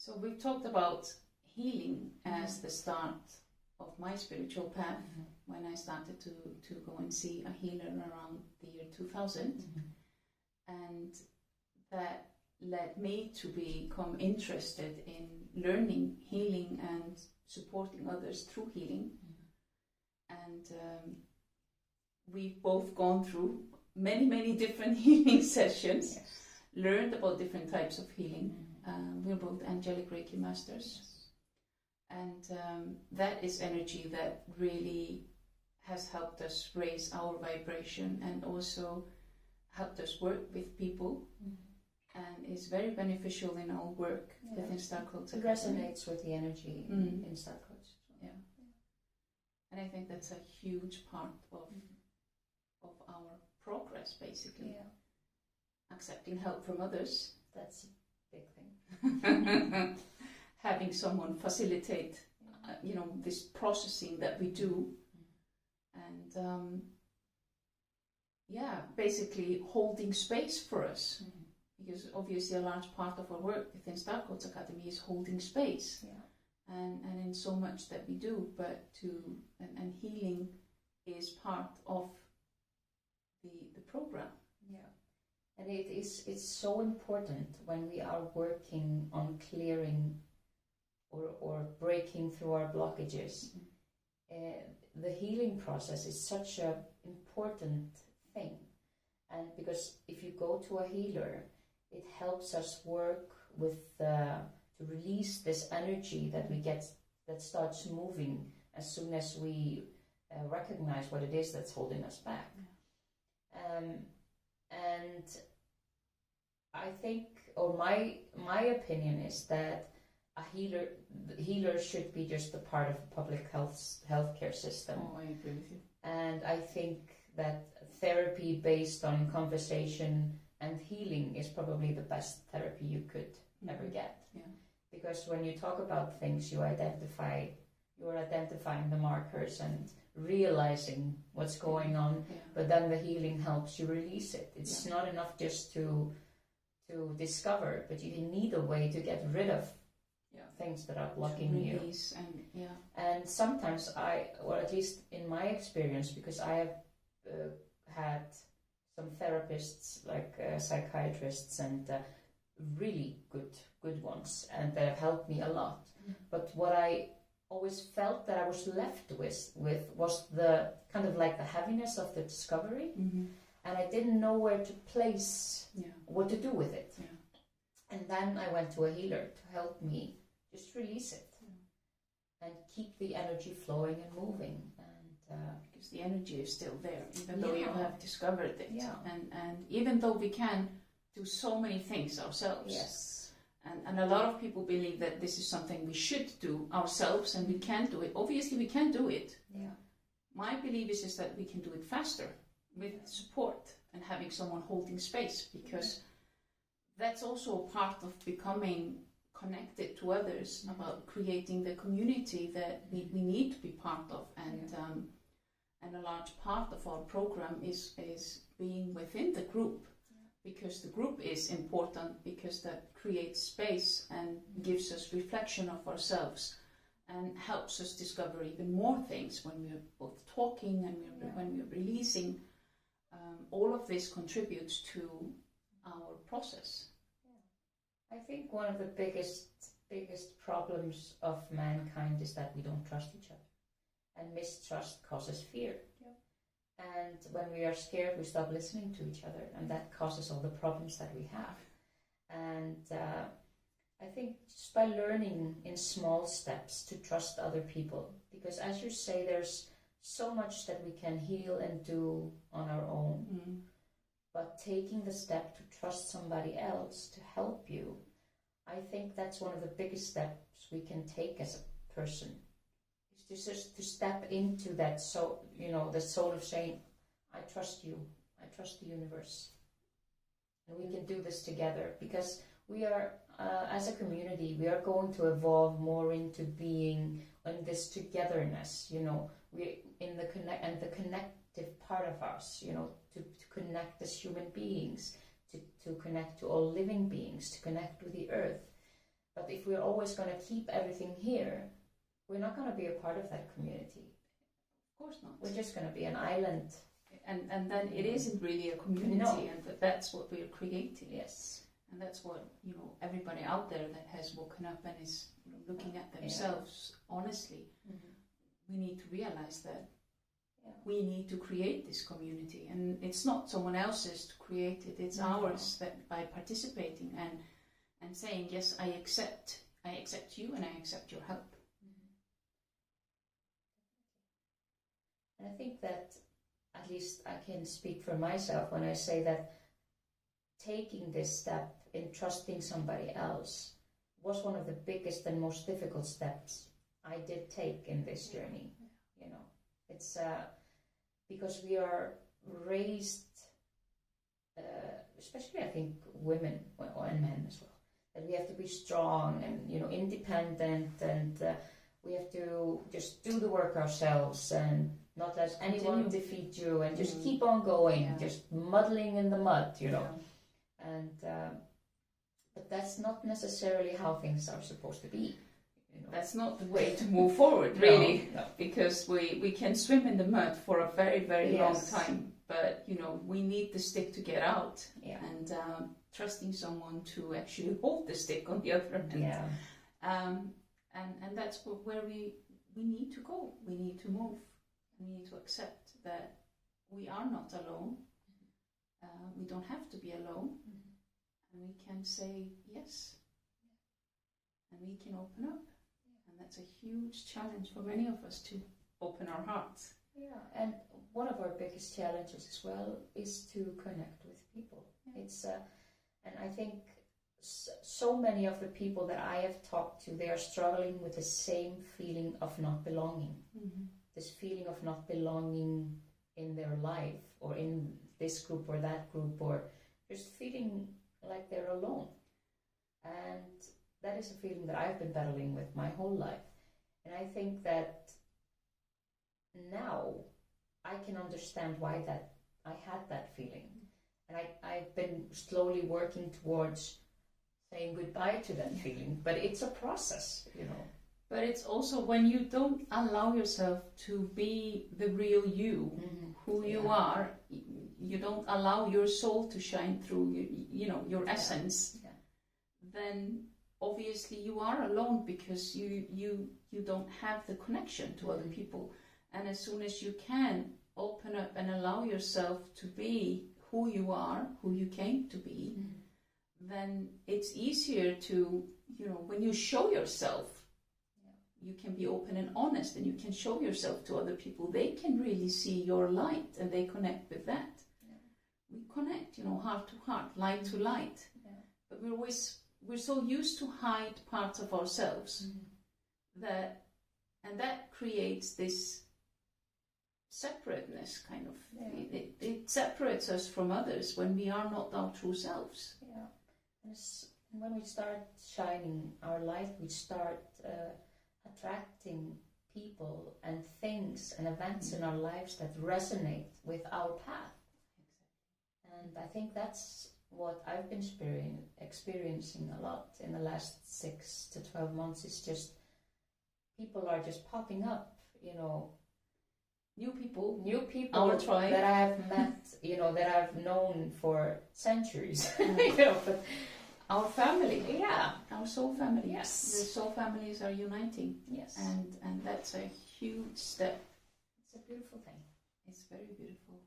So we've talked about healing as the start of my spiritual path when I started to go and see a healer around the year 2000. And that led me to become interested in learning healing and supporting others through healing. And we've both gone through many different healing sessions, learned about different types of healing. We're both angelic Reiki masters. And that is energy that really has helped us raise our vibration and also helped us work with people and is very beneficial in our work within Star Codes. It resonates with the energy in Star Codes. Yeah. And I think that's a huge part of our progress, basically. Yeah. Accepting help from others. That's a big thing. Having someone facilitate, this processing that we do. And basically holding space for us. Because obviously a large part of our work within Star Codes Academy is holding space. Yeah. And in so much that we do, but and healing is part of the program. Yeah. And it's so important when we are working on clearing or breaking through our blockages. The healing process is such an important thing. And because if you go to a healer, it helps us work with to release this energy that we get that starts moving as soon as we recognize what it is that's holding us back. And I think, or my opinion is that the healer should be just a part of the public healthcare system. Oh, I agree with you. And I think that therapy based on conversation and healing is probably the best therapy you could ever get. Yeah. Because when you talk about things, you're identifying the markers and realizing what's going on, but then the healing helps you release it. It's not enough just to discover, but you need a way to get rid of things that are blocking you. And sometimes or at least in my experience, because I have had some therapists like psychiatrists and really good ones, and that have helped me a lot. But what I always felt that I was left with was the kind of like the heaviness of the discovery, and I didn't know where to place what to do with it. And then I went to a healer to help me just release it and keep the energy flowing and moving. And because the energy is still there, even though you have discovered it. And even though we can do so many things ourselves. Yes. And a lot of people believe that this is something we should do ourselves and we can do it. Obviously we can do it. Yeah. My belief is that we can do it faster with support and having someone holding space, because that's also a part of becoming connected to others, about creating the community that we need to be part of. And a large part of our program is being within the group. Because the group is important, because that creates space and gives us reflection of ourselves and helps us discover even more things when we're both talking and when we're releasing. All of this contributes to our process. I think one of the biggest problems of mankind is that we don't trust each other, and mistrust causes fear. And when we are scared, we stop listening to each other, and that causes all the problems that we have. And I think just by learning in small steps to trust other people, because as you say, there's so much that we can heal and do on our own, but taking the step to trust somebody else to help you, I think that's one of the biggest steps we can take as a person. Just to step into that, the soul of saying, I trust you, I trust the universe, and we can do this together, because we are, as a community, we are going to evolve more into being in this togetherness. We in the connective part of us. To connect as human beings, to connect to all living beings, to connect with the earth. But if we're always going to keep everything here, we're not going to be a part of that community. Of course not. We're just going to be an island. And then it isn't really a community, No. and that's what we're creating. Yes. And that's what, everybody out there that has woken up and is looking at themselves honestly, we need to realize that we need to create this community, and it's not someone else's to create it, it's ours, that by participating and saying, yes, I accept you and I accept your help. And I think that, at least I can speak for myself when I say that taking this step in trusting somebody else was one of the biggest and most difficult steps I did take in this journey. It's because we are raised, especially I think women and men as well, that we have to be strong and independent, and we have to just do the work ourselves and not let anyone defeat you, and just keep on going, just muddling in the mud, And but that's not necessarily how things are supposed to be. That's not the way to move forward, really, No. because we can swim in the mud for a very, very long time, but we need the stick to get out, and trusting someone to actually hold the stick on the other end. And that's where we need to go. We need to move. We need to accept that we are not alone. We don't have to be alone, and we can say yes, and we can open up. And that's a huge challenge for many of us, to open our hearts. Yeah, and one of our biggest challenges as well is to connect with people. It's and I think so many of the people that I have talked to, they are struggling with the same feeling of not belonging. This feeling of not belonging in their life, or in this group or that group, or just feeling like they're alone. And that is a feeling that I've been battling with my whole life. And I think that now I can understand why that I had that feeling. And I've been slowly working towards saying goodbye to that feeling. But it's a process, But it's also when you don't allow yourself to be the real you, who you are, you don't allow your soul to shine through, your essence, then obviously you are alone, because you don't have the connection to other people. And as soon as you can open up and allow yourself to be who you are, who you came to be, then it's easier to, when you show yourself, you can be open and honest, and you can show yourself to other people. They can really see your light, and they connect with that. We connect, heart to heart, light to light. But we're so used to hide parts of ourselves that creates this separateness, kind of. It separates us from others when we are not our true selves. And when we start shining our light, we start attracting people and things and events in our lives that resonate with our path. And I think that's what I've been experiencing a lot in the last 6 to 12 months. Is just people are just popping up, New people, our tribe, that I have met, that I've known for centuries, but our family, our soul family. Yes, the soul families are uniting. Yes, and that's a huge step. It's a beautiful thing. It's very beautiful.